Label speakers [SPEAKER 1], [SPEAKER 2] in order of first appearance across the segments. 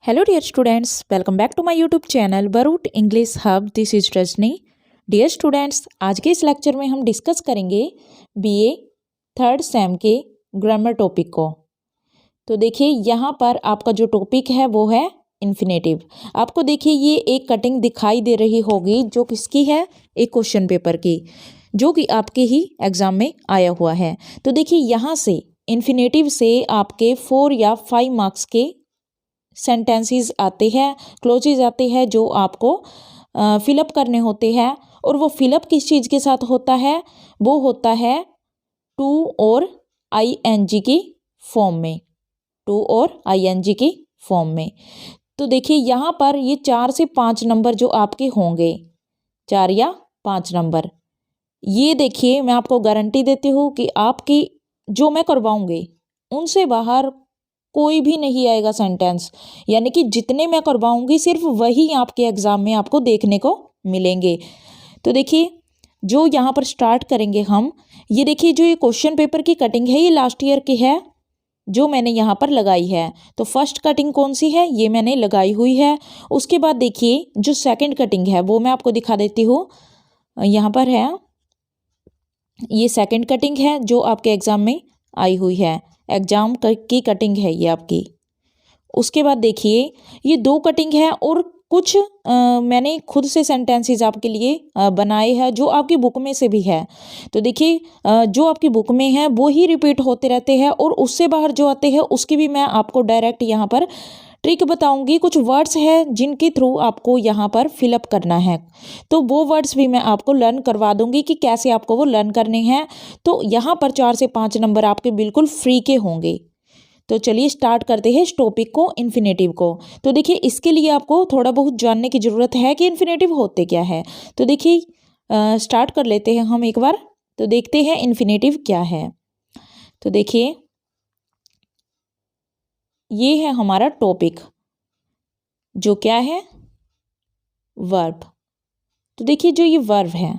[SPEAKER 1] Hello dear students, welcome back to my YouTube channel Baroot English Hub. This is Rajni. Dear students, आज के इस lecture में हम discuss करेंगे BA third same के grammar topic को। तो देखिए यहाँ पर आपका जो टॉपिक है वो है इन्फिनेटिव। आपको देखिए ये एक कटिंग दिखाई दे रही होगी जो किसकी है, एक क्वेश्चन पेपर की, जो कि आपके ही एग्जाम में आया हुआ है। तो देखिए यहाँ से इन्फिनेटिव से आपके 4 या 5 मार्क्स के सेंटेंसेस आते हैं, क्लोजेज आते हैं जो आपको फिलअप करने होते हैं। और वो फिलअप किस चीज़ के साथ होता है, वो होता है टू और आईएनजी की फॉर्म में, टू और आईएनजी की फॉर्म में। तो देखिए यहाँ पर ये 4 से 5 नंबर जो आपके होंगे, 4 या 5 नंबर, ये देखिए मैं आपको गारंटी देती हूँ कि आपकी जो मैं करवाऊँगी उनसे बाहर कोई भी नहीं आएगा सेंटेंस, यानी कि जितने मैं करवाऊंगी सिर्फ वही आपके एग्जाम में आपको देखने को मिलेंगे। तो देखिए जो यहाँ पर स्टार्ट करेंगे हम, ये देखिए जो ये क्वेश्चन पेपर की कटिंग है ये लास्ट ईयर की है जो मैंने यहाँ पर लगाई है। तो फर्स्ट कटिंग कौन सी है, ये मैंने लगाई हुई है। उसके बाद देखिए जो सेकंड कटिंग है वो मैं आपको दिखा देती हूँ, यहाँ पर है, ये सेकंड कटिंग है जो आपके एग्जाम में आई हुई है, एग्जाम की कटिंग है ये आपकी। उसके बाद देखिए ये 2 कटिंग है और कुछ मैंने खुद से सेंटेंसेस आपके लिए बनाए हैं जो आपकी बुक में से भी है। तो देखिए जो आपकी बुक में है वो ही रिपीट होते रहते हैं और उससे बाहर जो आते हैं उसकी भी मैं आपको डायरेक्ट यहाँ पर ट्रिक बताऊंगी। कुछ वर्ड्स हैं जिनके थ्रू आपको यहाँ पर फिलअप करना है, तो वो वर्ड्स भी मैं आपको लर्न करवा दूंगी कि कैसे आपको वो लर्न करने हैं। तो यहाँ पर 4 से 5 नंबर आपके बिल्कुल फ्री के होंगे। तो चलिए स्टार्ट करते हैं इस टॉपिक को, इन्फिनेटिव को। तो देखिए इसके लिए आपको थोड़ा बहुत जानने की ज़रूरत है कि इन्फिनेटिव होते क्या है। तो देखिए स्टार्ट कर लेते हैं हम एक बार, तो देखते हैं इन्फिनेटिव क्या है। तो देखिए ये है हमारा टॉपिक जो क्या है, वर्ब। तो देखिए जो ये वर्ब है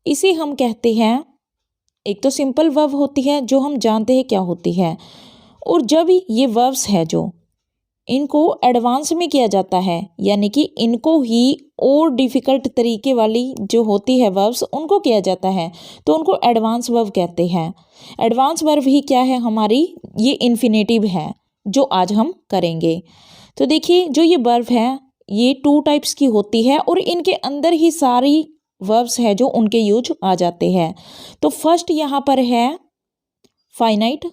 [SPEAKER 1] इसे हम कहते हैं, एक तो सिंपल वर्ब होती है जो हम जानते हैं क्या होती है, और जब ये वर्ब्स है जो इनको एडवांस में किया जाता है, यानी कि इनको ही और डिफ़िकल्ट तरीके वाली जो होती है वर्ब्स उनको किया जाता है, तो उनको एडवांस वर्ब कहते हैं। एडवांस वर्ब ही क्या है हमारी, ये इन्फिनेटिव है जो आज हम करेंगे। तो देखिए जो ये वर्ब है ये 2 टाइप्स की होती है और इनके अंदर ही सारी वर्ब्स है जो उनके यूज आ जाते हैं। तो फर्स्ट यहाँ पर है फाइनाइट,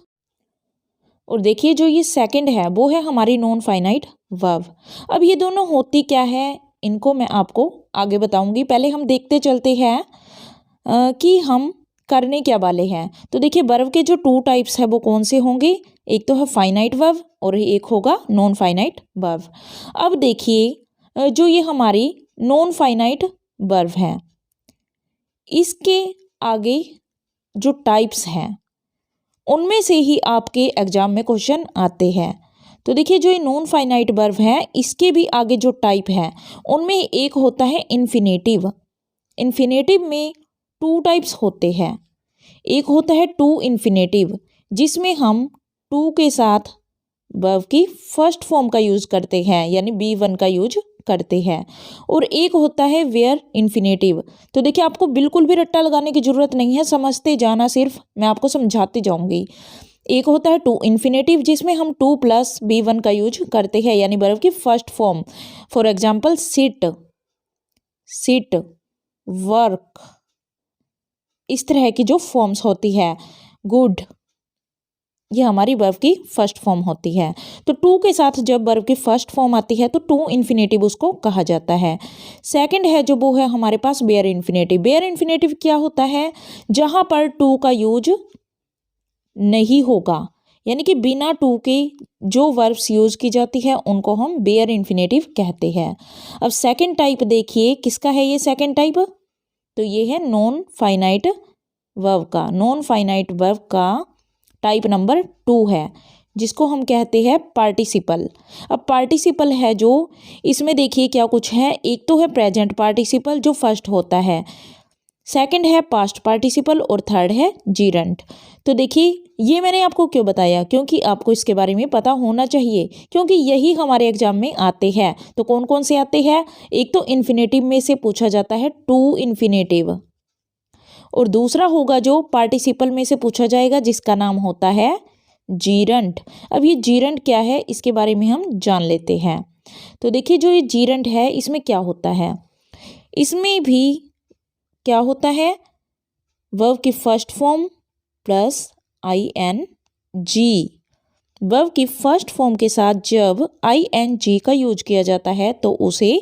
[SPEAKER 1] और देखिए जो ये सेकंड है वो है हमारी नॉन फाइनाइट वर्ब। अब ये दोनों होती क्या है इनको मैं आपको आगे बताऊंगी, पहले हम देखते चलते हैं कि हम करने क्या वाले हैं। तो देखिए वर्ब के जो 2 टाइप्स है वो कौन से होंगे, एक तो है फाइनाइट वर्ब और एक होगा नॉन फाइनाइट वर्ब। अब देखिए जो ये हमारी नॉन फाइनाइट वर्ब है इसके आगे जो टाइप्स हैं उनमें से ही आपके एग्जाम में क्वेश्चन आते हैं। तो देखिए जो ये नॉन फाइनाइट वर्ब है इसके भी आगे जो टाइप है उनमें एक होता है इन्फिनेटिव। इन्फिनेटिव में 2 टाइप्स होते हैं, एक होता है टू इन्फिनेटिव जिसमें हम टू के साथ वर्ब की फर्स्ट फॉर्म का यूज करते हैं, यानी B1 का यूज करते हैं, और एक होता है वेयर इन्फिनेटिव। तो देखिए आपको बिल्कुल भी रट्टा लगाने की जरूरत नहीं है, समझते जाना, सिर्फ मैं आपको समझाती जाऊंगी। एक होता है टू इन्फिनेटिव जिसमें हम 2 + B1 का यूज करते हैं, यानी वर्ब की first form. For example sit, sit, work, इस तरह की जो फॉर्म्स होती है, गुड, ये हमारी वर्ब की फर्स्ट फॉर्म होती है। तो टू के साथ जब वर्ब की फर्स्ट फॉर्म आती है तो टू इन्फिनेटिव उसको कहा जाता है। सेकंड है जो वो है हमारे पास बेयर इन्फिनेटिव। बेयर इन्फिनेटिव क्या होता है, जहां पर टू का यूज नहीं होगा, यानी कि बिना टू के जो वर्ब्स यूज की जाती है उनको हम बेयर इन्फिनेटिव कहते हैं। अब सेकंड टाइप देखिए किसका है, ये सेकंड टाइप, तो ये है नॉन फाइनाइट वर्ब का। नॉन फाइनाइट वर्ब का टाइप नंबर 2 है जिसको हम कहते हैं पार्टिसिपल। अब पार्टिसिपल है जो, इसमें देखिए क्या कुछ है, एक तो है प्रेजेंट पार्टिसिपल जो फर्स्ट होता है, सेकंड है पास्ट पार्टिसिपल और थर्ड है जीरंट। तो देखिए ये मैंने आपको क्यों बताया, क्योंकि आपको इसके बारे में पता होना चाहिए, क्योंकि यही हमारे एग्जाम में आते हैं। तो कौन कौन से आते हैं? एक तो इन्फिनेटिव में से पूछा जाता है टू इन्फिनेटिव, और दूसरा होगा जो पार्टिसिपल में से पूछा जाएगा जिसका नाम होता है जीरंट। अब ये जीरंट क्या है इसके बारे में हम जान लेते हैं। तो देखिए जो ये जीरंट है इसमें क्या होता है, इसमें भी क्या होता है, वर्ब की first form plus ING। Verb की फर्स्ट फॉर्म के साथ जब ING का यूज किया जाता है तो उसे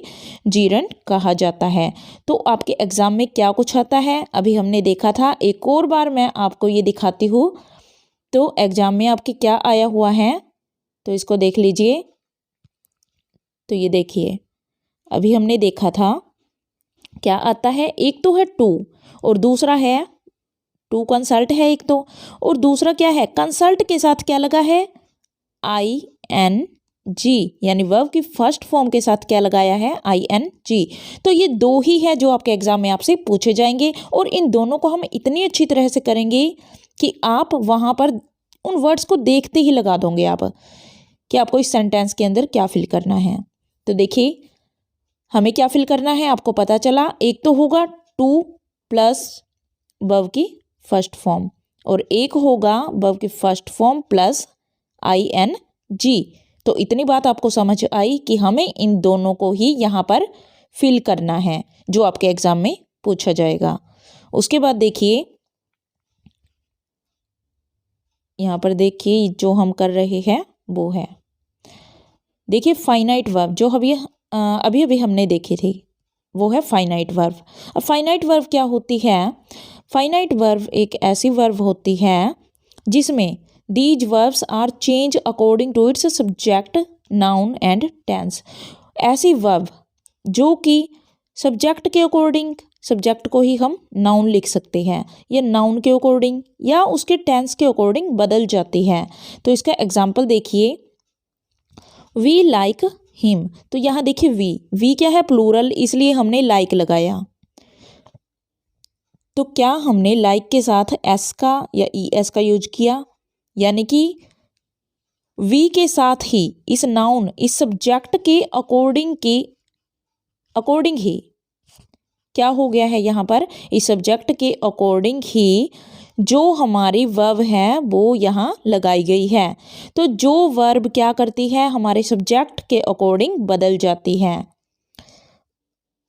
[SPEAKER 1] जीरंट कहा जाता है। तो आपके एग्जाम में क्या कुछ आता है अभी हमने देखा था, एक और बार मैं आपको ये दिखाती हूँ। तो एग्जाम में आपके क्या आया हुआ है, तो इसको देख लीजिए। तो ये देखिए अभी हमने देखा था क्या आता है, एक तो है टू और दूसरा है टू कंसल्ट है एक तो, और दूसरा क्या है, कंसल्ट के साथ क्या लगा है ING, यानी वर्ब की फर्स्ट फॉर्म के साथ क्या लगाया है ING। तो ये दो ही है जो आपके एग्जाम में आपसे पूछे जाएंगे, और इन दोनों को हम इतनी अच्छी तरह से करेंगे कि आप वहां पर उन वर्ड्स को देखते ही लगा दोगे आप कि आपको इस सेंटेंस के अंदर क्या फिल करना है। तो देखिए हमें क्या फिल करना है आपको पता चला, एक तो होगा टू प्लस वर्ब की फर्स्ट फॉर्म, और एक होगा वर्ब की फर्स्ट फॉर्म प्लस ING। तो इतनी बात आपको समझ आई कि हमें इन दोनों को ही यहाँ पर फिल करना है जो आपके एग्जाम में पूछा जाएगा। उसके बाद देखिए यहाँ पर देखिए जो हम कर रहे हैं वो है, देखिए फाइनाइट वर्ब जो अभी अभी हमने देखी थी वो है फाइनाइट वर्ब। अब फाइनाइट वर्ब क्या होती है, फाइनाइट वर्ब एक ऐसी वर्ब होती है जिसमें these verbs are change according to its subject noun and tense. ऐसी वर्ब जो कि सब्जेक्ट के अकॉर्डिंग, सब्जेक्ट को ही हम नाउन लिख सकते हैं, या नाउन के अकॉर्डिंग या उसके टेंस के अकॉर्डिंग बदल जाती है। तो इसका एग्जाम्पल देखिए, वी लाइक हिम। तो यहाँ देखिए वी क्या है, प्लूरल, इसलिए हमने लाइक लगाया। तो क्या हमने लाइक के साथ एस का या ES का यूज किया, यानी कि वी के साथ ही इस नाउन इस सब्जेक्ट के अकॉर्डिंग ही क्या हो गया है यहाँ पर, इस सब्जेक्ट के अकॉर्डिंग ही जो हमारी वर्ब है वो यहाँ लगाई गई है। तो जो वर्ब क्या करती है हमारे सब्जेक्ट के अकॉर्डिंग बदल जाती है।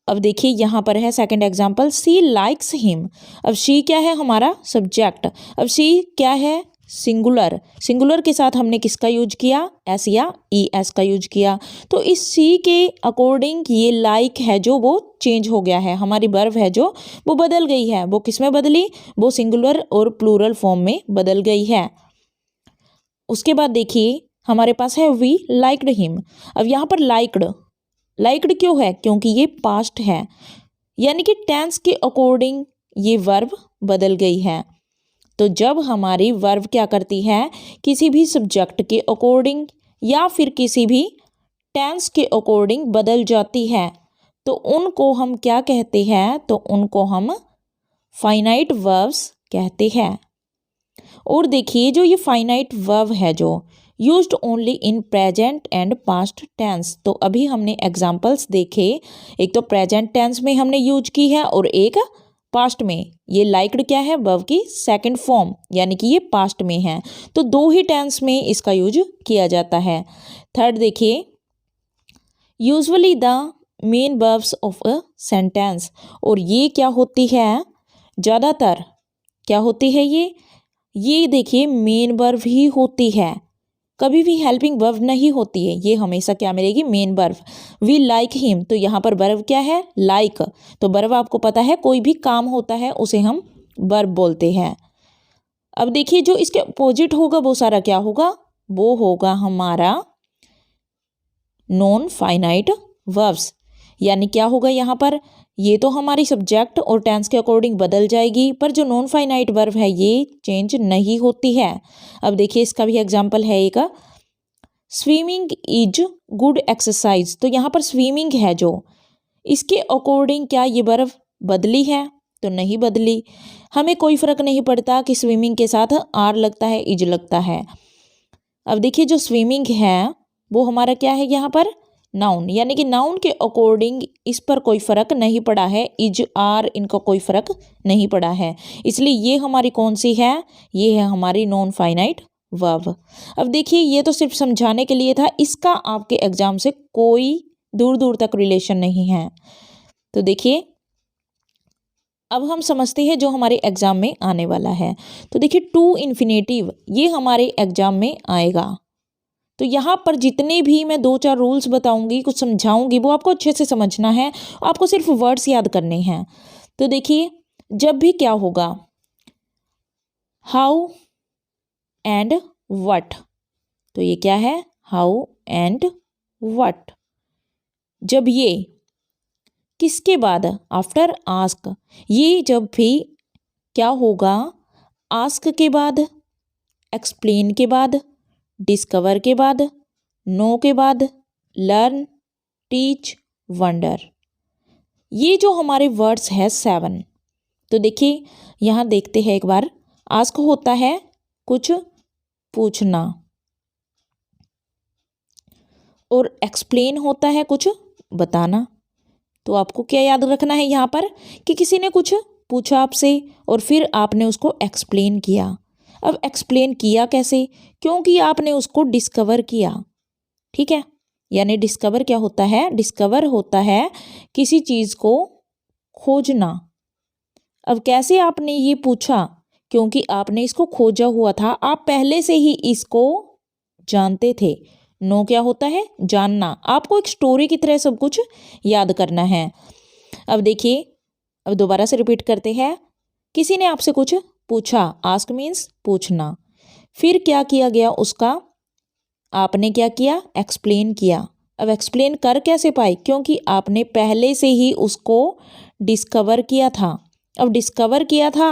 [SPEAKER 1] अब देखिए यहाँ पर है सेकंड एग्जांपल, सी लाइक्स हिम। अब शी क्या है हमारा सब्जेक्ट, अब शी क्या है सिंगुलर, सिंगुलर के साथ हमने किसका यूज किया, एस या ES का यूज किया। तो इस सी के अकॉर्डिंग ये लाइक है जो वो चेंज हो गया है, हमारी वर्ब है जो वो बदल गई है। वो किस में बदली, वो सिंगुलर और प्लूरल फॉर्म में बदल गई है। उसके बाद देखिए हमारे पास है वी लाइक्ड हिम। अब यहाँ पर लाइक्ड क्यों है, क्योंकि ये पास्ट है, यानी कि टेंस के अकॉर्डिंग ये वर्ब बदल गई है। तो जब हमारी वर्ब क्या करती है, किसी भी सब्जेक्ट के अकॉर्डिंग या फिर किसी भी टेंस के अकॉर्डिंग बदल जाती है, तो उनको हम क्या कहते हैं, तो उनको हम फाइनाइट वर्ब्स कहते हैं। और देखिए जो ये फाइनाइट वर्ब है जो used only in present and past tense. तो अभी हमने एग्जांपल्स देखे, एक तो प्रेजेंट टेंस में हमने यूज की है और एक पास्ट में। ये लाइक्ड क्या है, वर्ब की सेकंड फॉर्म, यानी कि ये पास्ट में है। तो दो ही टेंस में इसका यूज किया जाता है। थर्ड देखिए, usually the main verbs of a sentence. और ये क्या होती है, ज़्यादातर क्या होती है ये देखिए मेन वर्ब ही होती है, कभी भी हेल्पिंग वर्ब नहीं होती है। ये हमेशा क्या मिलेगी, main verb. We like him, तो यहाँ पर वर्ब क्या है, लाइक। तो वर्ब आपको पता है कोई भी काम होता है उसे हम वर्ब बोलते हैं। अब देखिए जो इसके अपोजिट होगा वो सारा क्या होगा, वो होगा हमारा नॉन फाइनाइट वर्ब्स। यानी क्या होगा यहाँ पर, ये तो हमारी सब्जेक्ट और टेंस के अकॉर्डिंग बदल जाएगी, पर जो नॉन फाइनाइट वर्ब है ये चेंज नहीं होती है। अब देखिए इसका भी एग्जांपल है एक, स्विमिंग इज गुड एक्सरसाइज। तो यहाँ पर स्विमिंग है जो, इसके अकॉर्डिंग क्या ये वर्ब बदली है, तो नहीं बदली। हमें कोई फ़र्क नहीं पड़ता कि स्विमिंग के साथ आर लगता है, इज लगता है। अब देखिए जो स्विमिंग है वो हमारा क्या है यहाँ पर, नाउन, यानी कि नाउन के अकॉर्डिंग इस पर कोई फ़र्क नहीं पड़ा है, इज आर इनका कोई फ़र्क नहीं पड़ा है, इसलिए ये हमारी कौन सी है, ये है हमारी नॉन फाइनाइट वर्ब। अब देखिए ये तो सिर्फ समझाने के लिए था, इसका आपके एग्जाम से कोई दूर दूर तक रिलेशन नहीं है। तो देखिए अब हम समझते हैं जो हमारे एग्जाम में आने वाला है। तो देखिए टू इन्फिनेटिव ये हमारे एग्जाम में आएगा। तो यहाँ पर जितने भी मैं 2-4 रूल्स बताऊंगी, कुछ समझाऊंगी, वो आपको अच्छे से समझना है, आपको सिर्फ वर्ड्स याद करने हैं। तो देखिए जब भी क्या होगा, हाउ एंड व्हाट, तो ये क्या है, हाउ एंड व्हाट। जब ये किसके बाद, आफ्टर आस्क, ये जब भी क्या होगा, आस्क के बाद, एक्सप्लेन के बाद, डिस्कवर के बाद, नो के बाद, लर्न, टीच, वंडर। ये जो हमारे वर्ड्स है 7। तो देखिए यहाँ देखते हैं एक बार, आस्क होता है कुछ पूछना, और एक्सप्लेन होता है कुछ बताना। तो आपको क्या याद रखना है यहाँ पर कि किसी ने कुछ पूछा आपसे और फिर आपने उसको एक्सप्लेन किया। अब एक्सप्लेन किया कैसे, क्योंकि आपने उसको डिस्कवर किया, ठीक है। यानी डिस्कवर क्या होता है, डिस्कवर होता है किसी चीज़ को खोजना। अब कैसे आपने ये पूछा, क्योंकि आपने इसको खोजा हुआ था, आप पहले से ही इसको जानते थे। नो क्या होता है, जानना। आपको एक स्टोरी की तरह सब कुछ याद करना है। अब देखिए, अब दोबारा से रिपीट करते हैं। किसी ने आपसे कुछ पूछा, आस्क मीन्स पूछना, फिर क्या किया गया उसका, आपने क्या किया, एक्सप्लेन किया। अब एक्सप्लेन कर कैसे पाए, क्योंकि आपने पहले से ही उसको डिस्कवर किया था। अब डिस्कवर किया था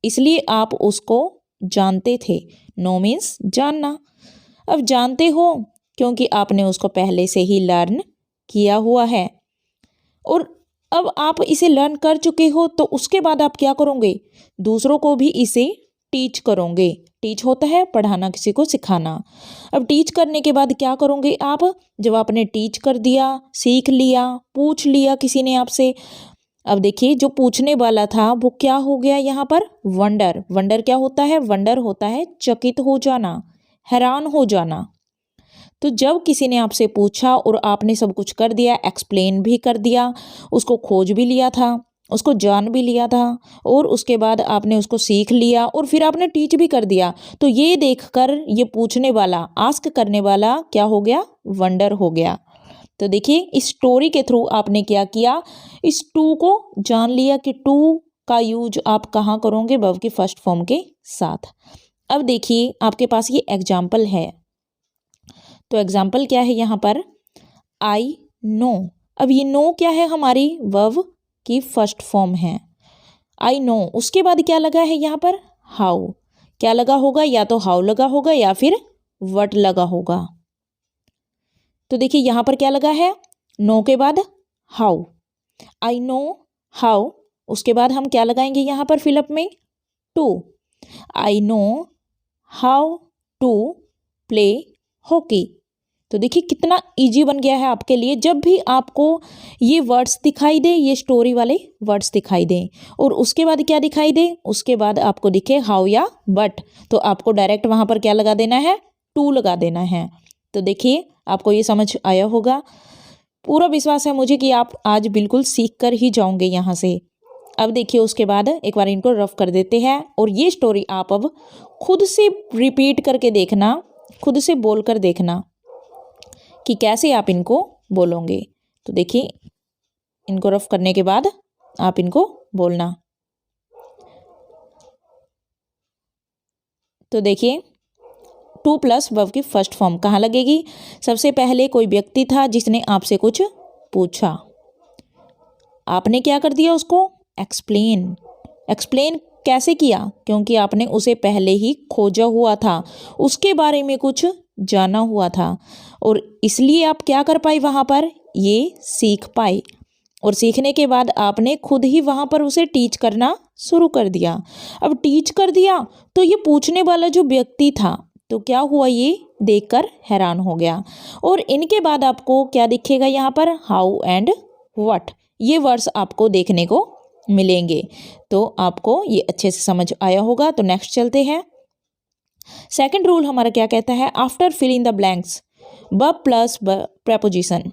[SPEAKER 1] इसलिए आप उसको जानते थे। नो मीन्स जानना। अब जानते हो क्योंकि आपने उसको पहले से ही लर्न किया हुआ है, और अब आप इसे लर्न कर चुके हो, तो उसके बाद आप क्या करोगे, दूसरों को भी इसे टीच करोगे। टीच होता है पढ़ाना, किसी को सिखाना। अब टीच करने के बाद क्या करोगे आप, जब आपने टीच कर दिया, सीख लिया, पूछ लिया किसी ने आपसे, अब देखिए जो पूछने वाला था वो क्या हो गया यहाँ पर, वंडर। वंडर क्या होता है, वंडर होता है चकित हो जाना, हैरान हो जाना। तो जब किसी ने आपसे पूछा और आपने सब कुछ कर दिया, एक्सप्लेन भी कर दिया, उसको खोज भी लिया था, उसको जान भी लिया था, और उसके बाद आपने उसको सीख लिया, और फिर आपने टीच भी कर दिया, तो ये देखकर ये पूछने वाला, आस्क करने वाला क्या हो गया, वंडर हो गया। तो देखिए इस स्टोरी के थ्रू आपने क्या किया, इस टू को जान लिया कि टू का यूज आप कहाँ करोगे, वर्ब की फर्स्ट फॉर्म के साथ। अब देखिए आपके पास ये एग्जाम्पल है। तो एग्जाम्पल क्या है यहाँ पर, आई नो। अब ये नो क्या है, हमारी वर्ब की फर्स्ट फॉर्म है, आई नो। उसके बाद क्या लगा है यहाँ पर, हाउ। क्या लगा होगा, या तो हाउ लगा होगा या फिर व्हाट लगा होगा। तो देखिए यहाँ पर क्या लगा है, नो के बाद हाउ, आई नो हाउ। उसके बाद हम क्या लगाएंगे यहाँ पर फिलअप में, to. I know how to play hockey. तो देखिए कितना इजी बन गया है आपके लिए। जब भी आपको ये वर्ड्स दिखाई दे, ये स्टोरी वाले वर्ड्स दिखाई दें, और उसके बाद क्या दिखाई दे, उसके बाद आपको दिखे हाउ या बट, तो आपको डायरेक्ट वहाँ पर क्या लगा देना है, टू लगा देना है। तो देखिए आपको ये समझ आया होगा। पूरा विश्वास है मुझे कि आप आज बिल्कुल सीख कर ही जाओगे यहाँ से। अब देखिए उसके बाद एक बार इनको रफ कर देते हैं, और ये स्टोरी आप अब खुद से रिपीट करके देखना, खुद से बोल कर देखना कि कैसे आप इनको बोलोगे। तो देखिए इनको रफ करने के बाद आप इनको बोलना। तो देखिए टू प्लस वर्ब की फर्स्ट फॉर्म कहाँ लगेगी, सबसे पहले कोई व्यक्ति था जिसने आपसे कुछ पूछा, आपने क्या कर दिया, उसको एक्सप्लेन। एक्सप्लेन कैसे किया, क्योंकि आपने उसे पहले ही खोजा हुआ था, उसके बारे में कुछ जाना हुआ था, और इसलिए आप क्या कर पाए, वहाँ पर ये सीख पाए। और सीखने के बाद आपने खुद ही वहाँ पर उसे टीच करना शुरू कर दिया। अब टीच कर दिया तो ये पूछने वाला जो व्यक्ति था तो क्या हुआ, ये देखकर हैरान हो गया। और इनके बाद आपको क्या दिखेगा यहाँ पर, हाउ एंड व्हाट, ये वर्ड्स आपको देखने को मिलेंगे। तो आपको ये अच्छे से समझ आया होगा। तो नेक्स्ट चलते हैं। सेकंड रूल हमारा क्या कहता है, after fill in the blanks verb plus preposition.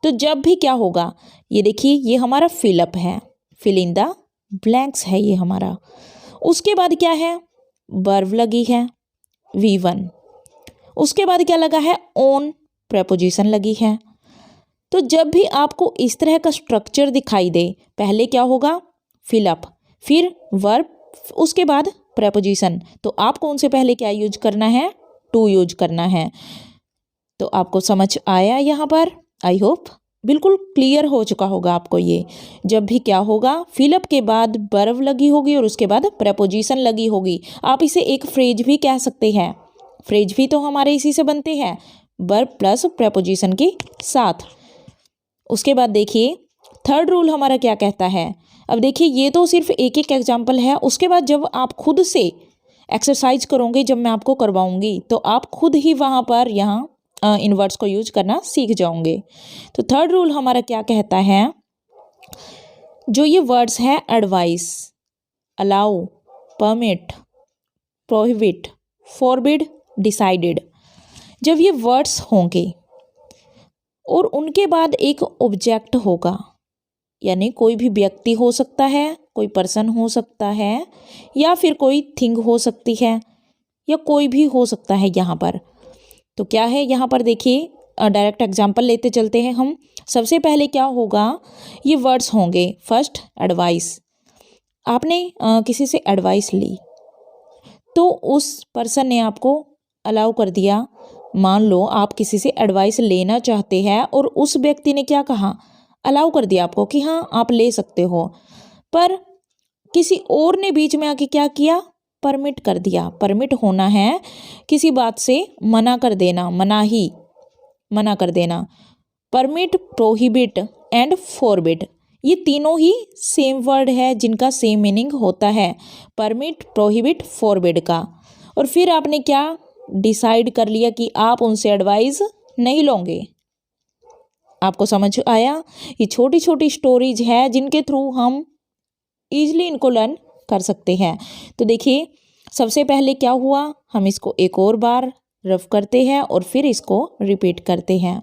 [SPEAKER 1] तो जब भी क्या होगा, ये देखिए ये हमारा फिलअप है, फिल इन द ब्लैंक्स है ये हमारा। उसके बाद क्या है, वर्ब लगी है V1। उसके बाद क्या लगा है, ओन प्रेपोजिशन लगी है। तो जब भी आपको इस तरह का स्ट्रक्चर दिखाई दे, पहले क्या होगा, फिलअप, फिर वर्ब, उसके बाद प्रेपोजिशन, तो आपको उनसे पहले क्या यूज करना है, टू यूज करना है। तो आपको समझ आया यहाँ पर, आई होप बिल्कुल क्लियर हो चुका होगा आपको ये। जब भी क्या होगा, फिलअप के बाद वर्ब लगी होगी और उसके बाद प्रेपोजिशन लगी होगी। आप इसे एक फ्रेज भी कह सकते हैं, फ्रेज भी तो हमारे इसी से बनते हैं, वर्ब प्लस प्रेपोजिशन के साथ। उसके बाद देखिए थर्ड रूल हमारा क्या कहता है। अब देखिए ये तो सिर्फ एक एक एग्जाम्पल है, उसके बाद जब आप खुद से एक्सरसाइज करोगे, जब मैं आपको करवाऊंगी तो आप खुद ही वहाँ पर यहाँ इन वर्ड्स को यूज करना सीख जाओगे। तो थर्ड रूल हमारा क्या कहता है, जो ये वर्ड्स है advice, allow, permit, prohibit, forbid, decided, जब ये वर्ड्स होंगे और उनके बाद एक ऑब्जेक्ट होगा, यानी कोई भी व्यक्ति हो सकता है, कोई पर्सन हो सकता है, या फिर कोई थिंग हो सकती है, या कोई भी हो सकता है यहाँ पर। तो क्या है यहाँ पर देखिए, डायरेक्ट एग्जांपल लेते चलते हैं हम। सबसे पहले क्या होगा, ये वर्ड्स होंगे, फर्स्ट एडवाइस, आपने किसी से एडवाइस ली तो उस पर्सन ने आपको अलाउ कर दिया। मान लो आप किसी से एडवाइस लेना चाहते हैं और उस व्यक्ति ने क्या कहा, अलाउ कर दिया आपको कि हाँ आप ले सकते हो, पर किसी और ने बीच में आके क्या किया, परमिट कर दिया। परमिट होना है किसी बात से मना कर देना, मना कर देना। परमिट, प्रोहिबिट एंड फॉरबिड, ये तीनों ही सेम वर्ड है जिनका सेम मीनिंग होता है, परमिट, प्रोहिबिट, फॉरबिड का। और फिर आपने क्या डिसाइड कर लिया कि आप उनसे एडवाइस नहीं लोगे। आपको समझ आया, ये छोटी छोटी स्टोरीज है जिनके थ्रू हम इजीली इनको लर्न कर सकते हैं। तो देखिए सबसे पहले क्या हुआ, हम इसको एक और बार रफ करते हैं और फिर इसको रिपीट करते हैं।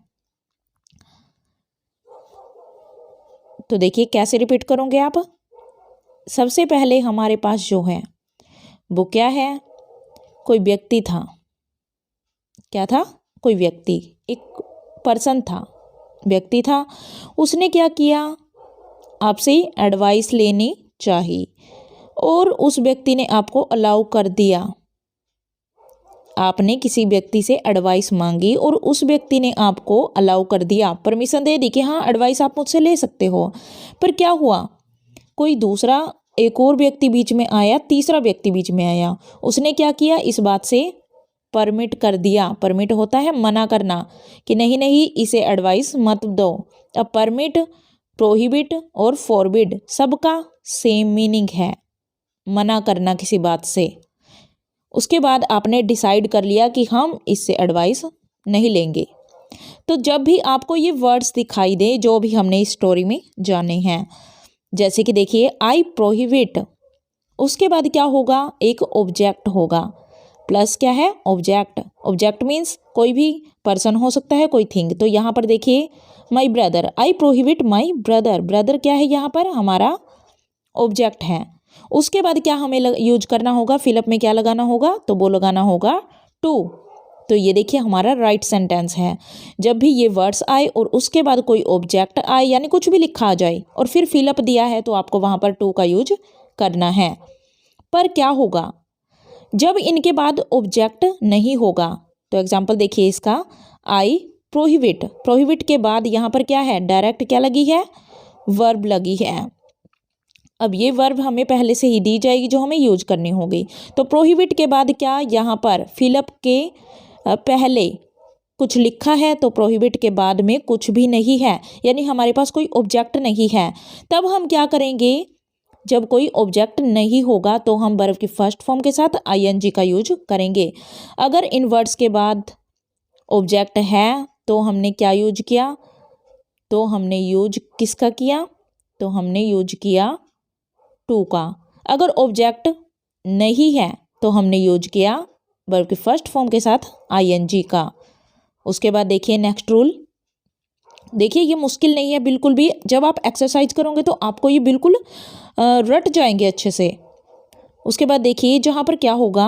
[SPEAKER 1] तो देखिए कैसे रिपीट करोगे आप। सबसे पहले हमारे पास जो है वो क्या है, कोई व्यक्ति था, क्या था, कोई व्यक्ति, एक पर्सन था, व्यक्ति था, उसने क्या किया, आपसे एडवाइस लेनी चाहिए और उस व्यक्ति ने आपको अलाउ कर दिया। आपने किसी व्यक्ति से एडवाइस मांगी और उस व्यक्ति ने आपको अलाउ कर दिया, परमिशन दे दी कि हाँ एडवाइस आप मुझसे ले सकते हो। पर क्या हुआ, कोई दूसरा एक और व्यक्ति बीच में आया, तीसरा व्यक्ति बीच में आया, उसने क्या किया, इस बात से परमिट कर दिया। परमिट होता है मना करना, कि नहीं नहीं इसे एडवाइस मत दो। अब परमिट, प्रोहिबिट और फॉरबिड सबका सेम मीनिंग है, मना करना किसी बात से। उसके बाद आपने डिसाइड कर लिया कि हम इससे एडवाइस नहीं लेंगे। तो जब भी आपको ये वर्ड्स दिखाई दे जो भी हमने इस स्टोरी में जाने हैं, जैसे कि देखिए आई प्रोहिबिट, उसके बाद क्या होगा, एक ऑब्जेक्ट होगा, प्लस क्या है, ऑब्जेक्ट। ऑब्जेक्ट मीन्स कोई भी पर्सन हो सकता है, कोई थिंग। तो यहाँ पर देखिए my brother, I prohibit my brother, brother क्या है यहाँ पर, हमारा ऑब्जेक्ट है। उसके बाद क्या हमें यूज करना होगा, फिलअप में क्या लगाना होगा, तो वो लगाना होगा टू। तो ये देखिए हमारा राइट सेंटेंस है। जब भी ये वर्ड्स आए और उसके बाद कोई ऑब्जेक्ट आए, यानी कुछ भी लिखा आ जाए और फिर फिलअप दिया है, तो आपको वहाँ पर टू का यूज करना है। पर क्या होगा जब इनके बाद ऑब्जेक्ट नहीं होगा, तो एग्जाम्पल देखिए इसका, आई प्रोहिबिट, प्रोहिबिट के बाद यहाँ पर क्या है, डायरेक्ट क्या लगी है, वर्ब लगी है। अब ये वर्ब हमें पहले से ही दी जाएगी जो हमें यूज करनी होगी। तो प्रोहिबिट के बाद क्या, यहाँ पर फिलअप के पहले कुछ लिखा है तो प्रोहिबिट के बाद में कुछ भी नहीं है, यानी हमारे पास कोई ऑब्जेक्ट नहीं है, तब हम क्या करेंगे, जब कोई ऑब्जेक्ट नहीं होगा तो हम वर्ब की फर्स्ट फॉर्म के साथ आईएनजी का यूज करेंगे। अगर इन वर्ड्स के बाद ऑब्जेक्ट है तो हमने क्या यूज किया, तो हमने यूज किसका किया, तो हमने यूज किया टू का। अगर ऑब्जेक्ट नहीं है तो हमने यूज किया वर्ब की फर्स्ट फॉर्म के साथ आईएनजी का। उसके बाद देखिए नेक्स्ट रूल, देखिए ये मुश्किल नहीं है बिल्कुल भी, जब आप एक्सरसाइज करोगे तो आपको ये बिल्कुल रट जाएंगे अच्छे से। उसके बाद देखिए जहाँ पर क्या होगा,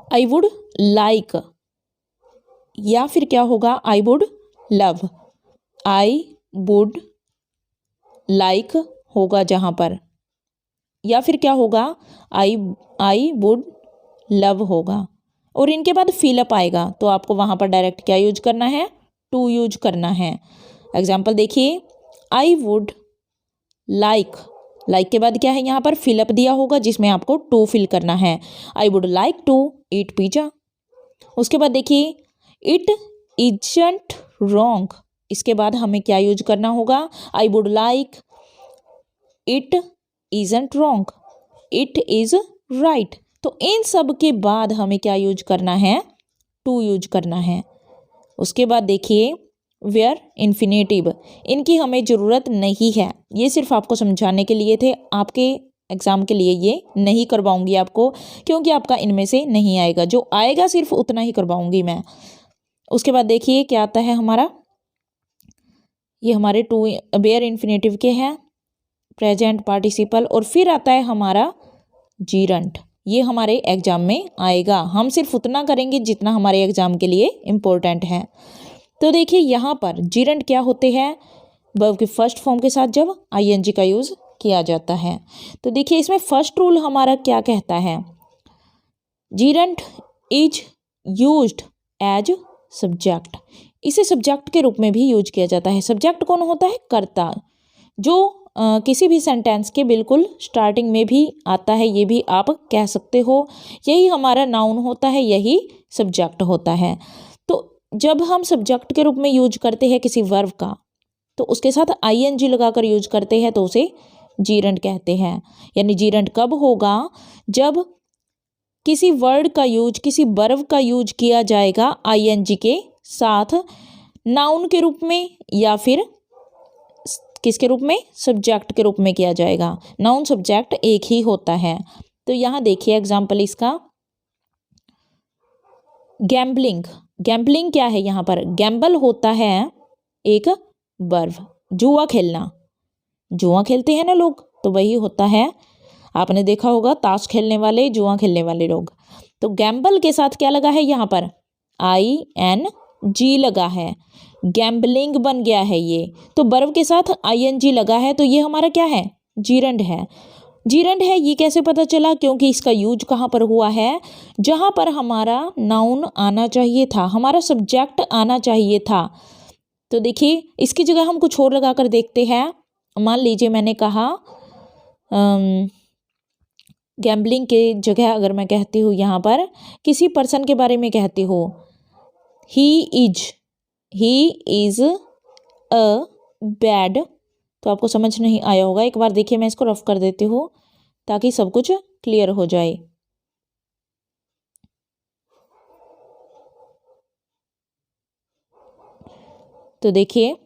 [SPEAKER 1] आई वुड लाइक, या फिर क्या होगा I would love, I would like होगा जहाँ पर, या फिर क्या होगा आई वुड लव होगा, और इनके बाद फिलअप आएगा तो आपको वहाँ पर डायरेक्ट क्या यूज करना है, टू यूज करना है। एग्जाम्पल देखिए, आई वुड लाइक, लाइक के बाद क्या है यहाँ पर फिलअप दिया होगा जिसमें आपको टू फिल करना है, I would like to eat pizza. उसके बाद देखिए इट इजंट रॉन्ग, इसके बाद हमें क्या यूज करना होगा, आई would like it isn't wrong, it is right. तो इन सब के बाद हमें क्या यूज करना है, टू यूज करना है। उसके बाद देखिए वेयर इन्फिनेटिव, इनकी हमें ज़रूरत नहीं है, ये सिर्फ आपको समझाने के लिए थे, आपके एग्ज़ाम के लिए ये नहीं करवाऊंगी आपको, क्योंकि आपका इनमें से नहीं आएगा, जो आएगा सिर्फ उतना ही करवाऊंगी मैं। उसके बाद देखिए क्या आता है हमारा, ये हमारे टू वेयर इन्फिनेटिव के हैं, प्रेजेंट पार्टिसिपल, और फिर आता है हमारा जीरंट, ये हमारे एग्जाम में आएगा, हम सिर्फ उतना करेंगे जितना हमारे एग्जाम के लिए इम्पोर्टेंट है। तो देखिए यहाँ पर जीरंट क्या होते हैं, वर्ब की फर्स्ट फॉर्म के साथ जब आईएनजी का यूज किया जाता है। तो देखिए इसमें फर्स्ट रूल हमारा क्या कहता है, जीरंट इज यूज्ड एज सब्जेक्ट, इसे सब्जेक्ट के रूप में भी यूज किया जाता है। सब्जेक्ट कौन होता है, कर्ता, जो किसी भी सेंटेंस के बिल्कुल स्टार्टिंग में भी आता है, ये भी आप कह सकते हो, यही हमारा नाउन होता है, यही सब्जेक्ट होता है। तो जब हम सब्जेक्ट के रूप में यूज करते हैं किसी वर्ब का, तो उसके साथ आईएनजी लगाकर यूज करते हैं तो उसे जीरंट कहते हैं। यानी जीरंट कब होगा, जब किसी वर्ड का यूज, किसी वर्ब का यूज किया जाएगा आईएनजी के साथ, नाउन के रूप में या फिर किसके रूप में, सब्जेक्ट के रूप में किया जाएगा। नाउन सब्जेक्ट एक ही होता है। तो यहाँ देखिए एग्जाम्पल इसका, गैम्बलिंग, गैम्बलिंग क्या है, यहाँ पर गैम्बल होता है एक वर्ब, जुआ खेलना, जुआ खेलते हैं ना लोग, तो वही होता है, आपने देखा होगा ताश खेलने वाले, जुआ खेलने वाले लोग। तो गैम्बल के साथ क्या लगा है, यहाँ पर ING लगा है, गैम्बलिंग बन गया है ये। तो वर्ब के साथ ING लगा है तो ये हमारा क्या है, जीरंड है। जीरंड है ये कैसे पता चला, क्योंकि इसका यूज कहाँ पर हुआ है, जहाँ पर हमारा नाउन आना चाहिए था, हमारा सब्जेक्ट आना चाहिए था। तो देखिए इसकी जगह हम कुछ और लगा कर देखते हैं। मान लीजिए मैंने कहा गैम्बलिंग के जगह अगर मैं कहती हूँ यहाँ पर किसी पर्सन के बारे में कहती हूँ, ही इज अ बैड, तो आपको समझ नहीं आया होगा। एक बार देखिए मैं इसको रफ कर देती हूँ ताकि सब कुछ क्लियर हो जाए। तो देखिए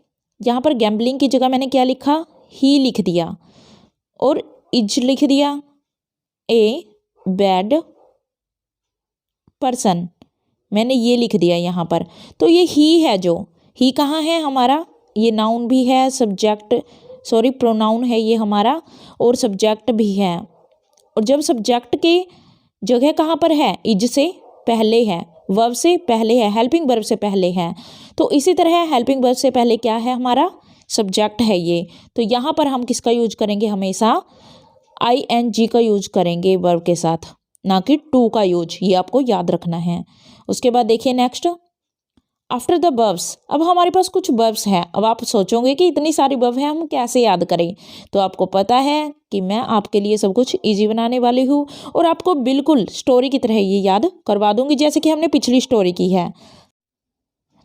[SPEAKER 1] यहाँ पर गैम्बलिंग की जगह मैंने क्या लिखा, ही लिख दिया और इज लिख दिया, ए बैड पर्सन, मैंने ये लिख दिया यहाँ पर। तो ये ही है, जो ही कहाँ है हमारा, ये नाउन भी है, सब्जेक्ट प्रोनाउन है ये हमारा, और सब्जेक्ट भी है। और जब सब्जेक्ट के जगह कहाँ पर है, इज से पहले है, वर्ब से पहले है, हेल्पिंग वर्ब से पहले है, तो इसी तरह हेल्पिंग वर्ब से पहले क्या है हमारा, सब्जेक्ट है ये। तो यहाँ पर हम किसका यूज करेंगे, हमेशा ING का यूज करेंगे वर्ब के साथ, ना कि टू का यूज, ये आपको याद रखना है। उसके बाद देखिए नेक्स्ट, आफ्टर द वर्ब्स, अब हमारे पास कुछ वर्ब्स हैं। अब आप सोचोगे कि इतनी सारी वर्ब है हम कैसे याद करें, तो आपको पता है कि मैं आपके लिए सब कुछ इजी बनाने वाली हूँ और आपको बिल्कुल स्टोरी की तरह ये याद करवा दूंगी, जैसे कि हमने पिछली स्टोरी की है।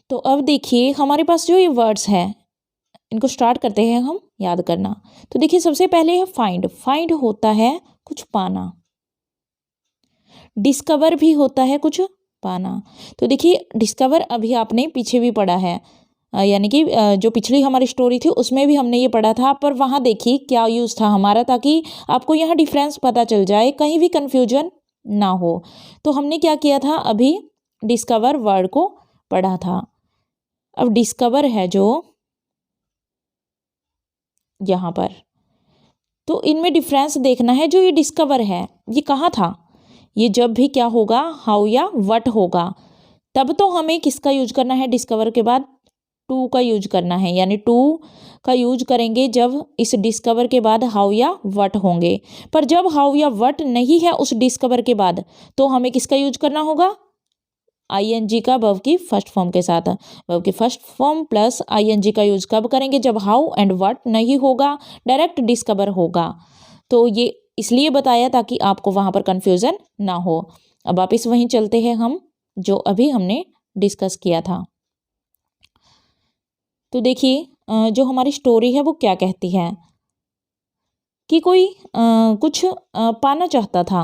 [SPEAKER 1] तो अब देखिए हमारे पास जो ये वर्ड्स हैं इनको स्टार्ट करते हैं हम याद करना। तो देखिए सबसे पहले है फाइंड। फाइंड होता है कुछ पाना। डिस्कवर भी होता है कुछ पाना। तो देखिए डिस्कवर अभी आपने पीछे भी पढ़ा है, यानी कि जो पिछली हमारी स्टोरी थी उसमें भी हमने ये पढ़ा था, पर वहाँ देखिए क्या यूज़ था हमारा, ताकि आपको यहाँ डिफरेंस पता चल जाए, कहीं भी कन्फ्यूजन ना हो। तो हमने क्या किया था, अभी डिस्कवर वर्ड को पढ़ा था। अब डिस्कवर है जो यहाँ पर, तो इनमें डिफरेंस देखना है। जो ये डिस्कवर है ये कहाँ था, ये जब भी क्या होगा, हाउ या व्हाट होगा, तब तो हमें किसका यूज करना है, डिस्कवर के बाद टू का यूज करना है, यानी टू का यूज करेंगे जब इस डिस्कवर के बाद हाउ या व्हाट होंगे। पर जब हाउ या व्हाट नहीं है उस डिस्कवर के बाद, तो हमें किसका यूज करना होगा, आईएनजी का वर्ब की फर्स्ट फॉर्म के साथ। वर्ब की फर्स्ट फॉर्म प्लस आईएनजी का यूज कब करेंगे, जब हाउ एंड व्हाट नहीं होगा, डायरेक्ट डिस्कवर होगा। तो ये इसलिए बताया ताकि आपको वहाँ पर कन्फ्यूज़न ना हो। अब वापिस वहीं चलते हैं हम जो अभी हमने डिस्कस किया था। तो देखिए जो हमारी स्टोरी है वो क्या कहती है कि कोई कुछ पाना चाहता था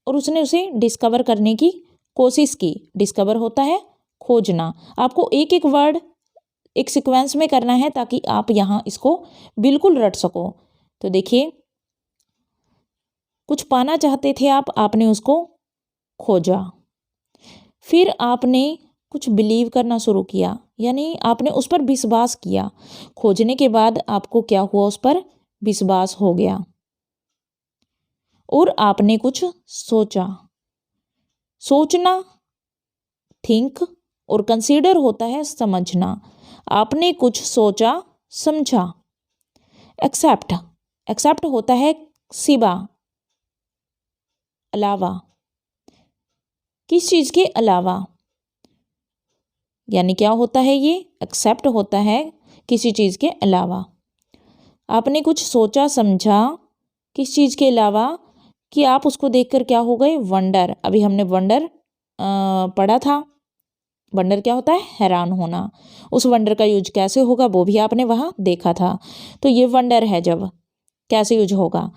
[SPEAKER 1] और उसने उसे डिस्कवर करने की कोशिश की। डिस्कवर होता है खोजना। आपको एक एक वर्ड एक सीक्वेंस में करना है ताकि आप यहाँ इसको बिल्कुल रट सको। तो देखिए कुछ पाना चाहते थे आप, आपने उसको खोजा। फिर आपने कुछ बिलीव करना शुरू किया, यानी आपने उस पर विश्वास किया। खोजने के बाद आपको क्या हुआ, उस पर विश्वास हो गया और आपने कुछ सोचा। सोचना थिंक और कंसीडर होता है समझना। आपने कुछ सोचा समझा। एक्सेप्ट, एक्सेप्ट होता है सिवा, अलावा। किस चीज़ के अलावा, यानी क्या होता है ये, एक्सेप्ट होता है किसी चीज़ के अलावा। आपने कुछ सोचा समझा किस चीज़ के अलावा, कि आप उसको देखकर क्या हो गए, वंडर। अभी हमने वंडर पढ़ा था। वंडर क्या होता है, हैरान होना। उस वंडर का यूज कैसे होगा वो भी आपने वहाँ देखा था। तो ये वंडर है जब कैसे यूज होगा।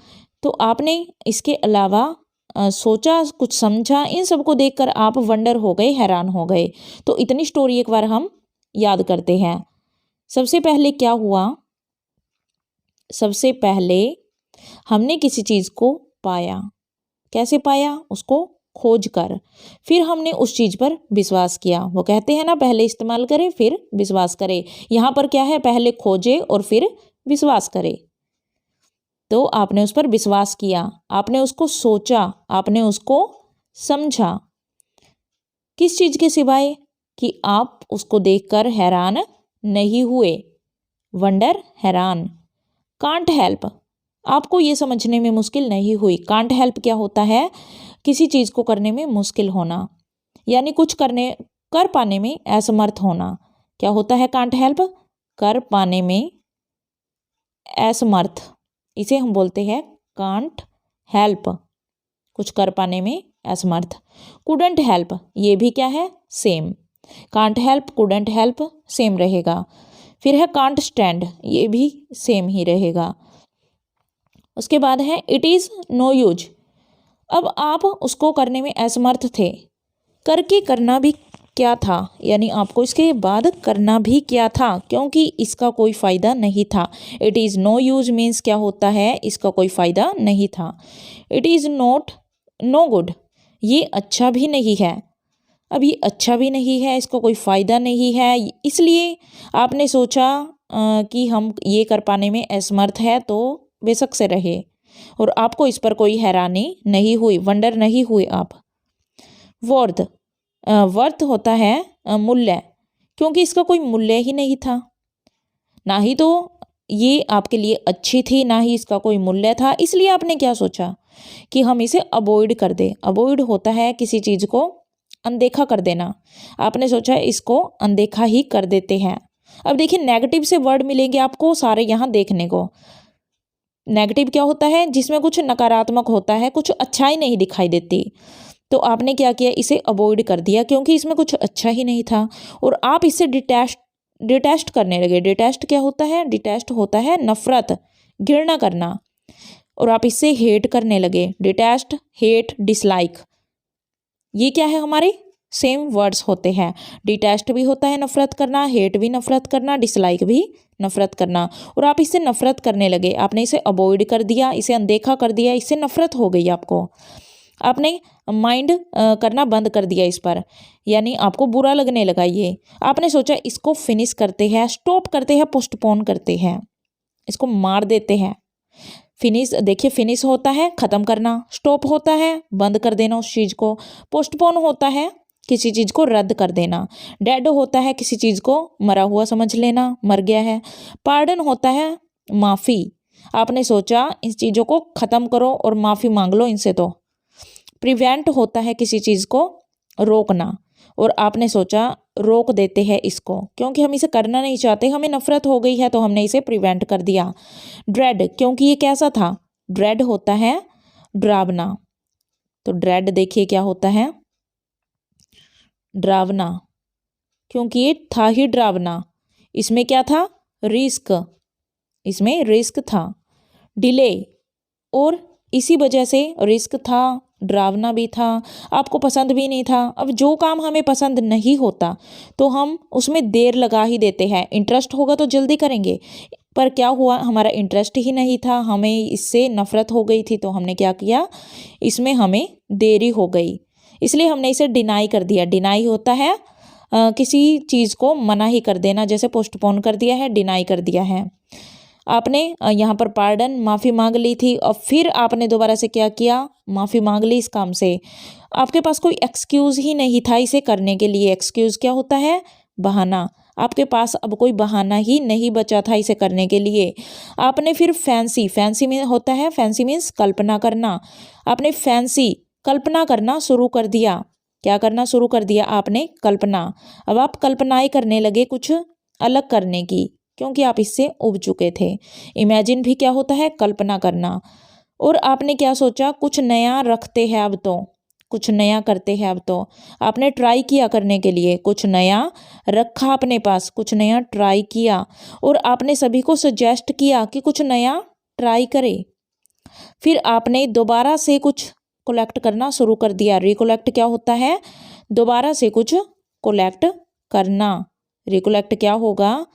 [SPEAKER 1] तो आपने इसके अलावा सोचा कुछ समझा, इन सब को देखकर आप वंडर हो गए, हैरान हो गए। तो इतनी स्टोरी एक बार हम याद करते हैं। सबसे पहले क्या हुआ, सबसे पहले हमने किसी चीज़ को पाया। कैसे पाया, उसको खोज कर। फिर हमने उस चीज़ पर विश्वास किया। वो कहते हैं ना, पहले इस्तेमाल करें फिर विश्वास करें। यहाँ पर क्या है, पहले खोजे और फिर विश्वास करे। तो आपने उस पर विश्वास किया, आपने उसको सोचा, आपने उसको समझा। किस चीज़ के सिवाय, कि आप उसको देखकर हैरान नहीं हुए। वंडर हैरान। कांट हेल्प, आपको ये समझने में मुश्किल नहीं हुई। कांट हेल्प क्या होता है, किसी चीज़ को करने में मुश्किल होना, यानी कुछ कर पाने में असमर्थ होना। क्या होता है कांट हेल्प, कर पाने में असमर्थ, इसे हम बोलते हैं कांट हेल्प, कुछ कर पाने में असमर्थ। कुडंट हेल्प, ये भी क्या है, same. Can't help couldn't help same रहेगा। फिर है कांट स्टैंड, ये भी सेम ही रहेगा। उसके बाद है इट इज़ नो यूज। अब आप उसको करने में असमर्थ थे, करके करना भी क्या था, यानी आपको इसके बाद करना भी क्या था, क्योंकि इसका कोई फ़ायदा नहीं था। It is no use means क्या होता है, इसका कोई फ़ायदा नहीं था। It is not no good, ये अच्छा भी नहीं है। अब ये अच्छा भी नहीं है, इसको कोई फ़ायदा नहीं है, इसलिए आपने सोचा कि हम ये कर पाने में असमर्थ है, तो बेशक से रहे और आपको इस पर कोई हैरानी नहीं हुई, वंडर नहीं हुए आप। वर्थ, वर्थ होता है मूल्य, क्योंकि इसका कोई मूल्य ही नहीं था, ना ही तो ये आपके लिए अच्छी थी, ना ही इसका कोई मूल्य था, इसलिए आपने क्या सोचा कि हम इसे अवॉइड कर दें। अवॉइड होता है किसी चीज़ को अनदेखा कर देना। आपने सोचा इसको अनदेखा ही कर देते हैं। अब देखिए नेगेटिव से वर्ड मिलेंगे आपको सारे यहाँ देखने को। नेगेटिव क्या होता है, जिसमें कुछ नकारात्मक होता है, कुछ अच्छाई नहीं दिखाई देती। तो आपने क्या किया, इसे अवॉइड कर दिया क्योंकि इसमें कुछ अच्छा ही नहीं था, और आप इससे डिटेस्ट करने लगे। डिटेस्ट क्या होता है? डिटेस्ट होता है नफरत, घृणा करना, और आप इससे हेट करने लगे। डिटेस्ट, हेट, डिसलाइक, ये क्या है? हमारे सेम वर्ड्स होते हैं। डिटेस्ट भी होता है नफरत करना, हेट भी नफरत करना, डिसलाइक भी नफरत करना, और आप इससे नफरत करने लगे। आपने इसे अवॉइड कर दिया, इसे अनदेखा कर दिया, इससे नफरत हो गई आपको। आपने माइंड करना बंद कर दिया इस पर, यानी आपको बुरा लगने लगा ये। आपने सोचा इसको फिनिश करते हैं, स्टॉप करते हैं, पोस्टपोन करते हैं, इसको मार देते हैं। फिनिश, देखिए फिनिश होता है ख़त्म करना, स्टॉप होता है बंद कर देना उस चीज़ को, पोस्टपोन होता है किसी चीज़ को रद्द कर देना, डेड होता है किसी चीज़ को मरा हुआ समझ लेना, मर गया है, पार्डन होता है माफ़ी। आपने सोचा इन चीज़ों को ख़त्म करो और माफ़ी मांग लो इनसे। तो प्रिवेंट होता है किसी चीज़ को रोकना, और आपने सोचा रोक देते हैं इसको क्योंकि हम इसे करना नहीं चाहते, हमें नफरत हो गई है तो हमने इसे प्रिवेंट कर दिया। ड्रेड, क्योंकि ये कैसा था? ड्रेड होता है डरावना, तो ड्रेड देखिए क्या होता है? डरावना, क्योंकि ये था ही डरावना। इसमें क्या था? रिस्क, इसमें रिस्क था। डिले, और इसी वजह से रिस्क था, डरावना भी था, आपको पसंद भी नहीं था। अब जो काम हमें पसंद नहीं होता तो हम उसमें देर लगा ही देते हैं। इंटरेस्ट होगा तो जल्दी करेंगे, पर क्या हुआ, हमारा इंटरेस्ट ही नहीं था, हमें इससे नफरत हो गई थी, तो हमने क्या किया, इसमें हमें देरी हो गई, इसलिए हमने इसे डिनाई कर दिया। डिनाई होता है किसी चीज़ को मना ही कर देना, जैसे पोस्टपोन कर दिया है, डिनाई कर दिया है। आपने यहाँ पर पार्डन, माफ़ी मांग ली थी, और फिर आपने दोबारा से क्या किया, माफ़ी मांग ली इस काम से। आपके पास कोई एक्सक्यूज़ ही नहीं था इसे करने के लिए। एक्सक्यूज़ क्या होता है? बहाना। आपके पास अब कोई बहाना ही नहीं बचा था इसे करने के लिए। आपने फिर फैंसी, फैंसी में होता है, फैंसी मीन्स कल्पना करना। आपने फैंसी, कल्पना करना शुरू कर दिया। क्या करना शुरू कर दिया आपने? कल्पना। अब आप कल्पनाएं करने लगे कुछ अलग करने की, क्योंकि आप इससे उब चुके थे। इमेजिन भी क्या होता है? कल्पना करना। और आपने क्या सोचा, कुछ नया रखते हैं अब तो, कुछ नया करते हैं अब तो। आपने ट्राई किया करने के लिए, कुछ नया रखा अपने पास, कुछ नया ट्राई किया, और आपने सभी को सजेस्ट किया कि कुछ नया ट्राई करे। फिर आपने दोबारा से कुछ कलेक्ट करना शुरू कर दिया। रिकलेक्ट क्या होता है? दोबारा से कुछ कलेक्ट करना। रिकलेक्ट क्या होगा?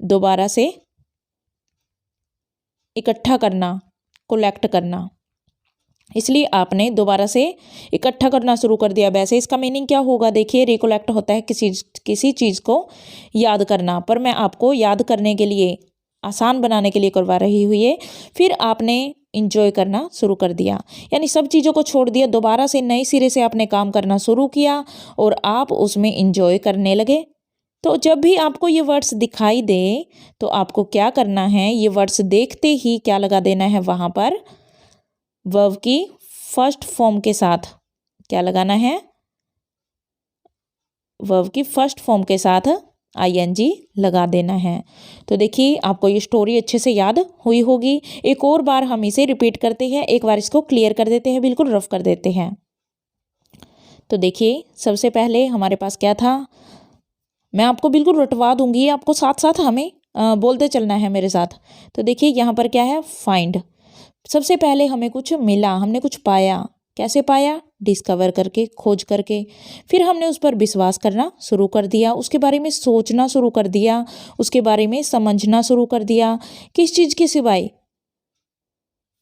[SPEAKER 1] दोबारा से इकट्ठा करना, कलेक्ट करना। इसलिए आपने दोबारा से इकट्ठा करना शुरू कर दिया। वैसे इसका मीनिंग क्या होगा? देखिए, रिकलेक्ट होता है किसी चीज़ को याद करना, पर मैं आपको याद करने के लिए, आसान बनाने के लिए करवा रही हूँ ये। फिर आपने इंजॉय करना शुरू कर दिया, यानी सब चीज़ों को छोड़ दिया, दोबारा से नए सिरे से आपने काम करना शुरू किया और आप उसमें इंजॉय करने लगे। तो जब भी आपको ये वर्ड्स दिखाई दे तो आपको क्या करना है, ये वर्ड्स देखते ही क्या लगा देना है वहाँ पर? वर्ब की फर्स्ट फॉर्म के साथ क्या लगाना है? वर्ब की फर्स्ट फॉर्म के साथ ING लगा देना है। तो देखिए, आपको ये स्टोरी अच्छे से याद हुई होगी। एक और बार हम इसे रिपीट करते हैं, एक बार इसको क्लियर कर देते हैं, बिल्कुल रफ कर देते हैं। तो देखिए, सबसे पहले हमारे पास क्या था, मैं आपको बिल्कुल रटवा दूंगी, आपको साथ साथ हमें बोलते चलना है मेरे साथ। तो देखिए, यहाँ पर क्या है? फाइंड। सबसे पहले हमें कुछ मिला, हमने कुछ पाया। कैसे पाया? डिस्कवर करके, खोज करके। फिर हमने उस पर विश्वास करना शुरू कर दिया, उसके बारे में सोचना शुरू कर दिया, उसके बारे में समझना शुरू कर दिया। किस चीज़ के सिवाय?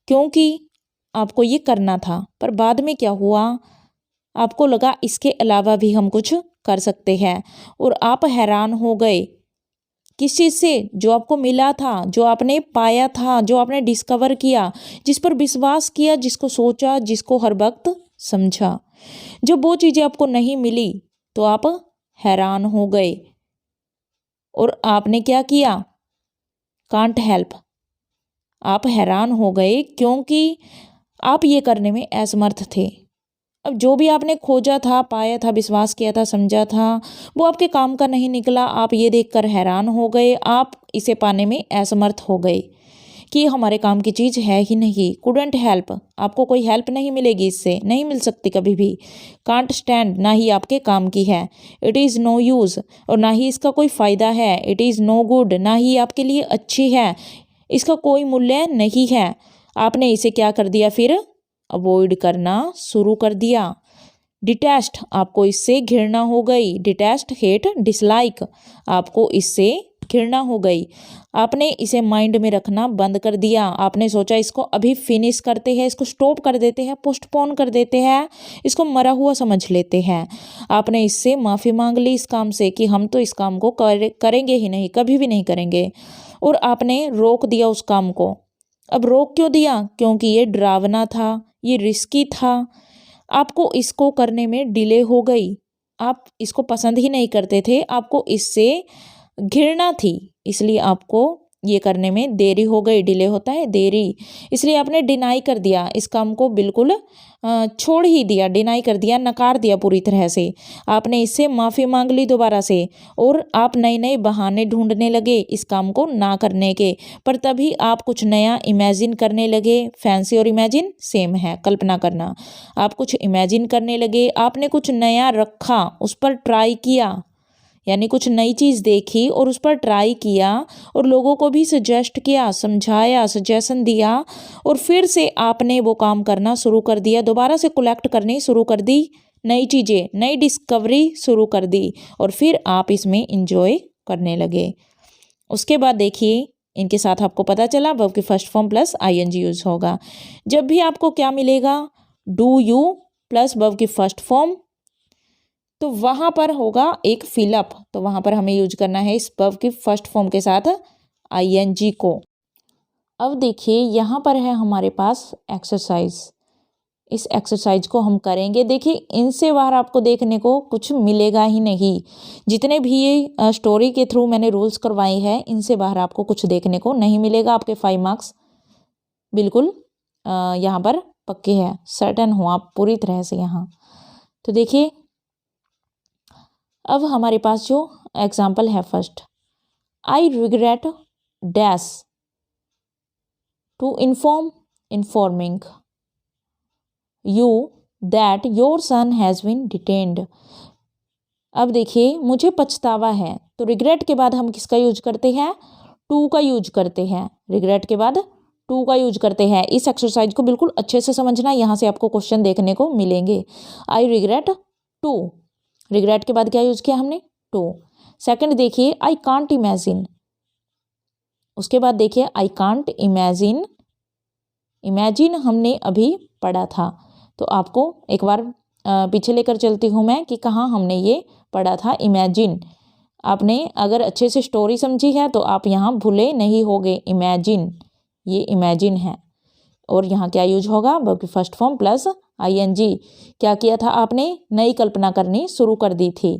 [SPEAKER 1] क्योंकि आपको ये करना था, पर बाद में क्या हुआ, आपको लगा इसके अलावा भी हम कुछ कर सकते हैं, और आप हैरान हो गए। किस चीज़ से? जो आपको मिला था, जो आपने पाया था, जो आपने डिस्कवर किया, जिस पर विश्वास किया, जिसको सोचा, जिसको हर वक्त समझा। जब वो चीज़ें आपको नहीं मिली तो आप हैरान हो गए, और आपने क्या किया? Can't help. आप हैरान हो गए क्योंकि आप ये करने में असमर्थ थे। अब जो भी आपने खोजा था, पाया था, विश्वास किया था, समझा था, वो आपके काम का नहीं निकला। आप ये देखकर हैरान हो गए, आप इसे पाने में असमर्थ हो गए। कि हमारे काम की चीज़ है ही नहीं। कुडंट हेल्प, आपको कोई हेल्प नहीं मिलेगी, इससे नहीं मिल सकती कभी भी। कांट स्टैंड, ना ही आपके काम की है। इट इज़ नो यूज़, और ना ही इसका कोई फ़ायदा है। इट इज़ नो गुड, ना ही आपके लिए अच्छी है, इसका कोई मूल्य नहीं है। आपने इसे क्या कर दिया फिर? अवॉइड करना शुरू कर दिया। डिटेस्ट, आपको इससे घृणा हो गई। डिटेस्ट, हेट, डिसलाइक, आपको इससे घृणा हो गई। आपने इसे माइंड में रखना बंद कर दिया। आपने सोचा इसको अभी फिनिश करते हैं, इसको स्टॉप कर देते हैं, पोस्टपोन कर देते हैं, इसको मरा हुआ समझ लेते हैं। आपने इससे माफ़ी मांग ली इस काम से कि हम तो इस काम को करेंगे ही नहीं, कभी भी नहीं करेंगे। और आपने रोक दिया उस काम को। अब रोक क्यों दिया? क्योंकि ये डरावना था, ये रिस्की था, आपको इसको करने में डिले हो गई। आप इसको पसंद ही नहीं करते थे, आपको इससे घृणा थी, इसलिए आपको ये करने में देरी हो गई। डिले होता है देरी, इसलिए आपने डिनाई कर दिया इस काम को, बिल्कुल छोड़ ही दिया, डिनाई कर दिया, नकार दिया पूरी तरह से। आपने इससे माफ़ी मांग ली दोबारा से, और आप नए नए बहाने ढूंढने लगे इस काम को ना करने के। पर तभी आप कुछ नया इमेजिन करने लगे। फैंसी और इमेजिन सेम है, कल्पना करना। आप कुछ इमेजिन करने लगे, आपने कुछ नया रखा, उस पर ट्राई किया, यानी कुछ नई चीज़ देखी और उस पर ट्राई किया, और लोगों को भी सजेस्ट किया, समझाया, सजेशन दिया, और फिर से आपने वो काम करना शुरू कर दिया। दोबारा से कलेक्ट करनी शुरू कर दी, नई चीज़ें, नई डिस्कवरी शुरू कर दी, और फिर आप इसमें इंजॉय करने लगे। उसके बाद देखिए, इनके साथ आपको पता चला वर्ब की first form plus ING use होगा। जब भी आपको क्या मिलेगा? डू यू प्लस वर्ब की फर्स्ट फॉर्म, तो वहाँ पर होगा एक फिलअप, तो वहाँ पर हमें यूज करना है इस वर्ब की फर्स्ट फॉर्म के साथ आईएनजी को। अब देखिए यहाँ पर है हमारे पास एक्सरसाइज। इस एक्सरसाइज को हम करेंगे। देखिए इनसे बाहर आपको देखने को कुछ मिलेगा ही नहीं। जितने भी ये स्टोरी के थ्रू मैंने रूल्स करवाए हैं, इनसे बाहर आपको कुछ देखने को नहीं मिलेगा। आपके 5 मार्क्स बिल्कुल यहाँ पर पक्के हैं, सर्टन हो आप पूरी तरह से यहाँ। तो देखिए अब हमारे पास जो एग्जाम्पल है first, I regret dash to informing you that your son has been detained. अब देखिए मुझे पछतावा है, तो रिग्रेट के बाद हम किसका यूज करते हैं? टू का यूज करते हैं। रिग्रेट के बाद टू का यूज करते हैं। इस एक्सरसाइज को बिल्कुल अच्छे से समझना, यहाँ से आपको क्वेश्चन देखने को मिलेंगे। आई रिग्रेट टू, रिग्रेट के बाद क्या यूज किया हमने? टू। सेकंड देखिए, आई कांट इमेजिन, उसके बाद देखिए आई कांट इमेजिन, इमेजिन हमने अभी पढ़ा था, तो आपको एक बार पीछे लेकर चलती हूँ मैं कि कहाँ हमने ये पढ़ा था इमेजिन। आपने अगर अच्छे से स्टोरी समझी है तो आप यहाँ भूले नहीं होगे। इमेजिन, ये इमेजिन है, और यहाँ क्या यूज होगा? वर्ब की फर्स्ट फॉर्म प्लस आईएनजी। क्या किया था आपने? नई कल्पना करनी शुरू कर दी थी,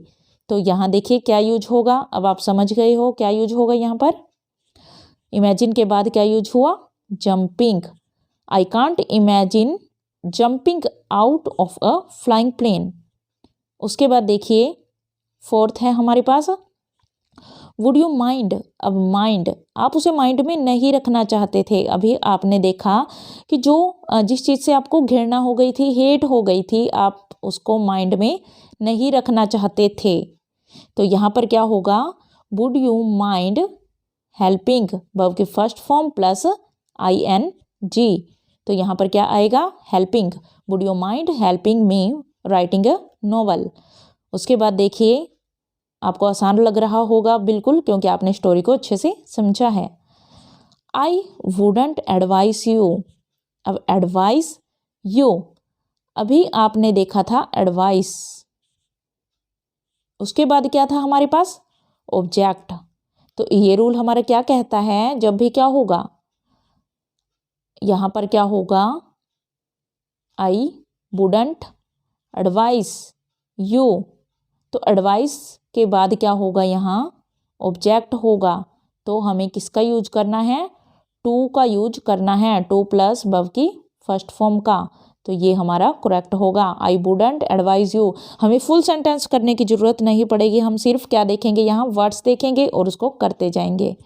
[SPEAKER 1] तो यहाँ देखिए क्या यूज होगा। अब आप समझ गए हो क्या यूज होगा यहाँ पर। इमेजिन के बाद क्या यूज हुआ? Jumping. I can't imagine jumping out of a flying plane. उसके बाद देखिए फोर्थ है हमारे पास, वुड यू माइंड। अब माइंड, आप उसे माइंड में नहीं रखना चाहते थे। अभी आपने देखा कि जो जिस चीज़ से आपको घृणा हो गई थी, हेट हो गई थी, आप उसको माइंड में नहीं रखना चाहते थे। तो यहाँ पर क्या होगा? Would you mind helping, verb की फर्स्ट फॉर्म प्लस आईएनजी। तो यहाँ पर क्या आएगा? Helping. Would you mind helping me writing a novel. उसके बाद देखिए आपको आसान लग रहा होगा बिल्कुल, क्योंकि आपने स्टोरी को अच्छे से समझा है। I wouldn't advice you. अब एडवाइस यू, अभी आपने देखा था एडवाइस, उसके बाद क्या था हमारे पास? ऑब्जेक्ट। तो ये रूल हमारा क्या कहता है? जब भी क्या होगा, यहाँ पर क्या होगा? आई वुडंट एडवाइस यू, तो एडवाइस के बाद क्या होगा? यहाँ ऑब्जेक्ट होगा, तो हमें किसका यूज करना है? टू का यूज करना है, टू प्लस वर्ब की फर्स्ट फॉर्म का। तो ये हमारा करेक्ट होगा, आई वुडंट एडवाइज यू। हमें फुल सेंटेंस करने की जरूरत नहीं पड़ेगी, हम सिर्फ क्या देखेंगे? यहाँ वर्ड्स देखेंगे और उसको करते जाएंगे।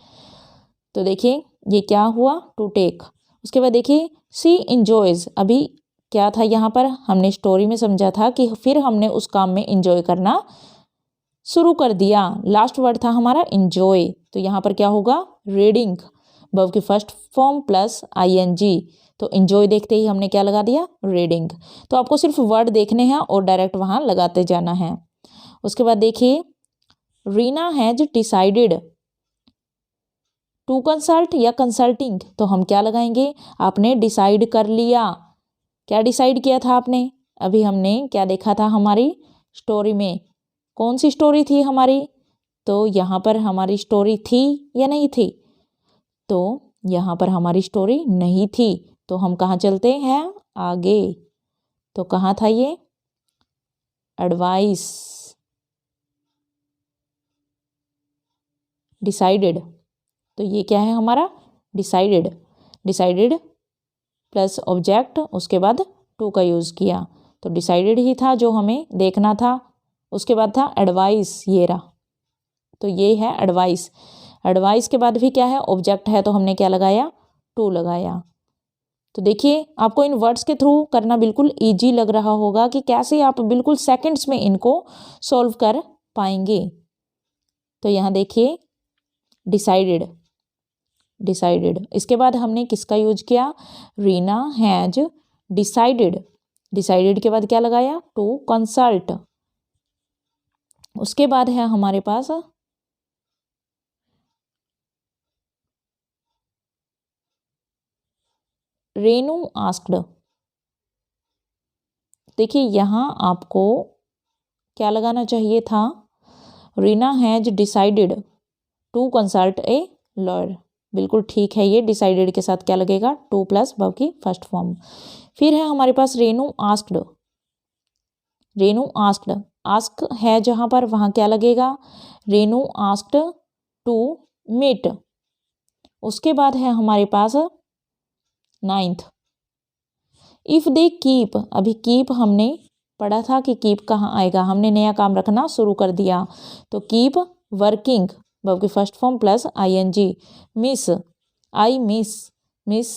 [SPEAKER 1] तो देखिए ये क्या हुआ, टू टेक। उसके बाद देखिए शी इंजॉयज, अभी क्या था यहाँ पर, हमने स्टोरी में समझा था कि फिर हमने उस काम में इंजॉय करना शुरू कर दिया। लास्ट वर्ड था हमारा इंजॉय, तो यहाँ पर क्या होगा, रीडिंग, वर्ब की फर्स्ट फॉर्म प्लस आईएनजी, तो इंजॉय देखते ही हमने क्या लगा दिया, रीडिंग। तो आपको सिर्फ वर्ड देखने हैं और डायरेक्ट वहाँ लगाते जाना है। उसके बाद देखिए Reena has decided to consult या कंसल्टिंग, तो हम क्या लगाएंगे, आपने डिसाइड कर लिया। क्या डिसाइड किया था आपने, अभी हमने क्या देखा था हमारी स्टोरी में, कौन सी स्टोरी थी हमारी, तो यहाँ पर हमारी स्टोरी थी या नहीं थी, तो यहाँ पर हमारी स्टोरी नहीं थी, तो हम कहाँ चलते हैं आगे, तो कहाँ था ये, एडवाइस, डिसाइडेड, तो ये क्या है हमारा डिसाइडेड, डिसाइडेड प्लस ऑब्जेक्ट, उसके बाद टू का यूज़ किया, तो डिसाइडेड ही था जो हमें देखना था। उसके बाद था एडवाइस, ये रहा, तो ये है एडवाइस। एडवाइस के बाद भी क्या है, ऑब्जेक्ट है, तो हमने क्या लगाया, टू लगाया। तो देखिए आपको इन वर्ड्स के थ्रू करना बिल्कुल ईजी लग रहा होगा कि कैसे आप बिल्कुल सेकंड्स में इनको सॉल्व कर पाएंगे। तो यहाँ देखिए डिसाइडेड, डिसाइडेड, इसके बाद हमने किसका यूज किया, रीना हैज डिसाइडेड, डिसाइडेड के बाद क्या लगाया, टू कंसल्ट। उसके बाद है हमारे पास रेनू आस्क्ड, देखिए यहाँ आपको क्या लगाना चाहिए था, Reena has decided to consult a lawyer, बिल्कुल ठीक है, ये डिसाइडेड के साथ क्या लगेगा, टू प्लस वर्ब की फर्स्ट फॉर्म। फिर है हमारे पास Renu asked, Renu asked, ask है जहाँ पर वहाँ क्या लगेगा, रेनू आस्क्ड टू मीट। उसके बाद है हमारे पास 9th, इफ़ दे कीप, अभी कीप हमने पढ़ा था कि कीप कहाँ आएगा, हमने नया काम रखना शुरू कर दिया, तो कीप वर्किंग, वर्ब की first form plus ING, miss, I miss, miss,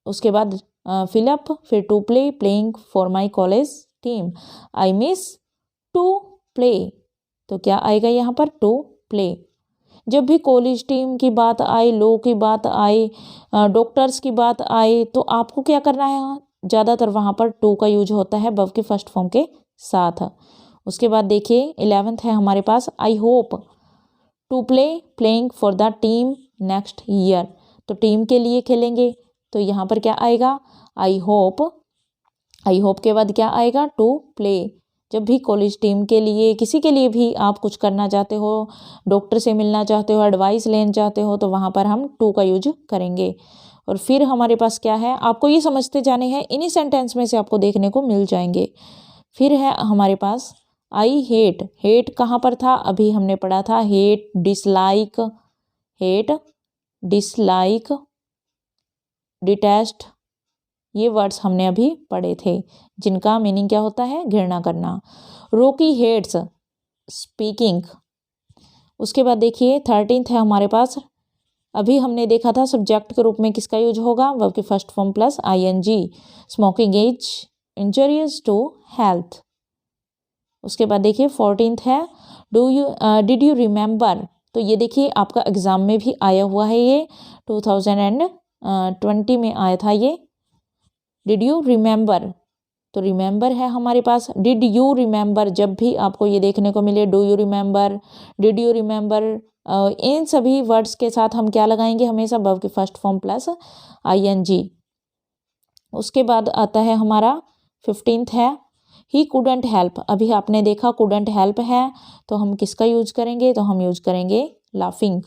[SPEAKER 1] उसके बाद फिलअप, फिर to play, playing for my college team, I miss to play, तो क्या आएगा यहाँ पर, टू प्ले। जब भी कॉलेज टीम की बात आए, लॉ की बात आए, डॉक्टर्स की बात आए, तो आपको क्या करना है, ज़्यादातर वहाँ पर टू का यूज होता है वर्ब की फर्स्ट फॉर्म के साथ। उसके बाद देखिए 11th है हमारे पास, I hope to play, playing for the team next year, तो टीम के लिए खेलेंगे, तो यहाँ पर क्या आएगा, आई होप, आई होप के बाद क्या आएगा, टू प्ले। जब भी कॉलेज टीम के लिए, किसी के लिए भी आप कुछ करना चाहते हो, डॉक्टर से मिलना चाहते हो, एडवाइस लेना चाहते हो, तो वहाँ पर हम टू का यूज करेंगे। और फिर हमारे पास क्या है, आपको ये समझते जाने हैं, इन्हीं सेंटेंस में से आपको देखने को मिल जाएंगे। फिर है हमारे पास आई हेट, हेट कहाँ पर था, अभी हमने पढ़ा था hate dislike, hate dislike, detest, ये वर्ड्स हमने अभी पढ़े थे जिनका मीनिंग क्या होता है, घृणा करना। रोकी हेट्स स्पीकिंग। उसके बाद देखिए 13th है हमारे पास, अभी हमने देखा था सब्जेक्ट के रूप में किसका यूज होगा, वर्ब की first form plus ING, smoking is injurious to health. उसके बाद देखिए 14th है, डिड यू रिमेंबर, तो ये देखिए आपका एग्जाम में भी आया हुआ है, ये 2020 में आया था ये, डिड यू रिमेंबर, तो रिमेंबर है हमारे पास, डिड यू रिमेंबर, जब भी आपको ये देखने को मिले, do you remember, did you remember, इन सभी वर्ड्स के साथ हम क्या लगाएंगे, हमेशा वर्ब की फर्स्ट फॉर्म प्लस आईएनजी। उसके बाद आता है हमारा 15th है, ही कुडंट हेल्प, अभी आपने देखा कुडंट हेल्प है, तो हम किसका यूज करेंगे, तो हम यूज करेंगे laughing.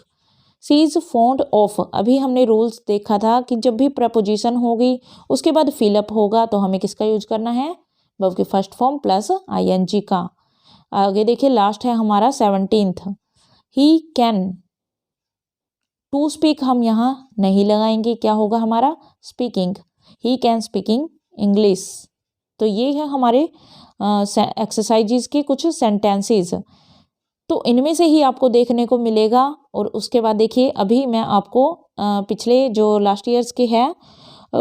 [SPEAKER 1] She is fond of, अभी हमने रूल्स देखा था कि जब भी प्रपोजिशन होगी उसके बाद फिलअप होगा, तो हमें किसका यूज करना है, वर्ब की फर्स्ट फॉर्म प्लस आईएनजी का। आगे देखिए लास्ट है हमारा 17th, he can, to speak हम यहाँ नहीं लगाएंगे, क्या होगा हमारा, speaking, he can speaking English. तो ये है हमारे एक्सरसाइजेज के कुछ सेंटेंसेस, तो इनमें से ही आपको देखने को मिलेगा। और उसके बाद देखिए अभी मैं आपको पिछले जो लास्ट ईयर्स के हैं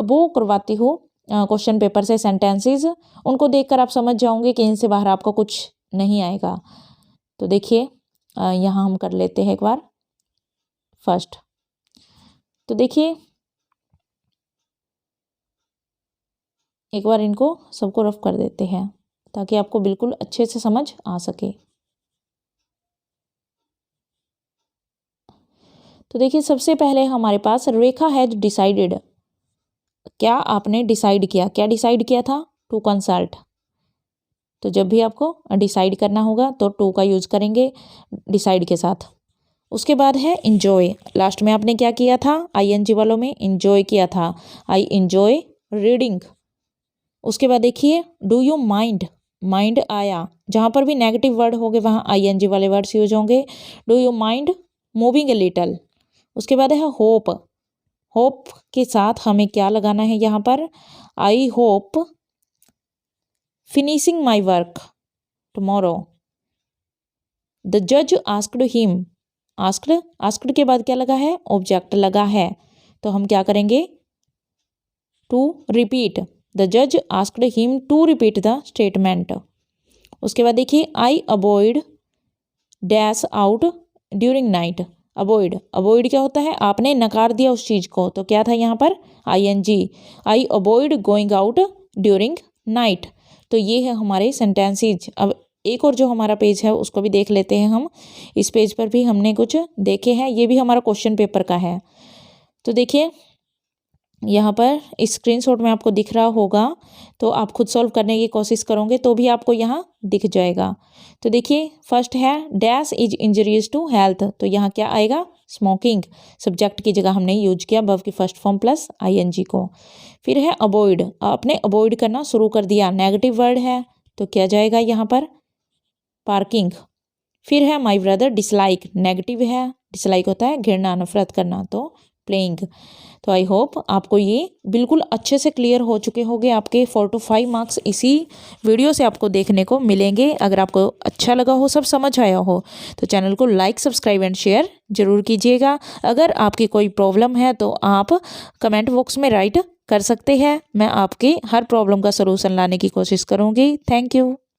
[SPEAKER 1] वो करवाती हूँ क्वेश्चन पेपर से सेंटेंसेस, उनको देखकर आप समझ जाओगे कि इनसे बाहर आपको कुछ नहीं आएगा। तो देखिए यहाँ हम कर लेते हैं एक बार फर्स्ट। तो देखिए एक बार इनको सबको रफ कर देते हैं ताकि आपको बिल्कुल अच्छे से समझ आ सके। तो देखिए सबसे पहले हमारे पास रेखा हैज डिसाइडेड। क्या आपने डिसाइड किया, क्या डिसाइड किया था? To consult. तो जब भी आपको डिसाइड करना होगा तो टू का यूज करेंगे डिसाइड के साथ। उसके बाद है इंजॉय। लास्ट में आपने क्या किया था? आईएनजी वालों में इंजॉय किया था, आई इंजॉय रीडिंग। उसके बाद देखिए डू यू माइंड, माइंड आया, जहाँ पर भी नेगेटिव वर्ड होंगे वहाँ आईएनजी वाले वर्ड्स यूज होंगे। Do you mind moving a little. उसके बाद है होप, होप के साथ हमें क्या लगाना है यहाँ पर? I hope finishing my work tomorrow. The जज आस्क्ड हिम, आस्क्ड के बाद क्या लगा है? ऑब्जेक्ट लगा है, तो हम क्या करेंगे? To repeat. द जज asked him to repeat the statement. उसके बाद देखिए I avoid dash out during night. Avoid, avoid क्या होता है? आपने नकार दिया उस चीज़ को, तो क्या था यहाँ पर? ING. I avoid going out during night. तो ये है हमारे सेंटेंसेज। अब एक और जो हमारा पेज है उसको भी देख लेते हैं हम। इस पेज पर भी हमने कुछ देखे हैं, ये भी हमारा क्वेश्चन पेपर का है। तो देखिए यहाँ पर इस स्क्रीनशॉट में आपको दिख रहा होगा, तो आप खुद सॉल्व करने की कोशिश करोगे तो भी आपको यहाँ दिख जाएगा। तो देखिए फर्स्ट है dash is injurious to health. तो यहाँ क्या आएगा? स्मोकिंग। सब्जेक्ट की जगह हमने यूज किया वर्ब की फर्स्ट फॉर्म प्लस आईएनजी को। फिर है अवॉइड, आपने अवॉइड करना शुरू कर दिया, नेगेटिव वर्ड है, तो क्या जाएगा यहाँ पर? पार्किंग। फिर है माई ब्रदर डिसलाइक, नेगेटिव है, डिसलाइक होता है घृणा, नफरत करना, तो प्लेइंग। तो आई होप आपको ये बिल्कुल अच्छे से क्लियर हो चुके होंगे। आपके 4 to 5 मार्क्स इसी वीडियो से आपको देखने को मिलेंगे। अगर आपको अच्छा लगा हो, सब समझ आया हो, तो चैनल को लाइक, सब्सक्राइब एंड शेयर जरूर कीजिएगा। अगर आपकी कोई प्रॉब्लम है तो आप कमेंट बॉक्स में राइट कर सकते हैं, मैं आपकी हर प्रॉब्लम का सलूशन लाने की कोशिश करूँगी। Thank you.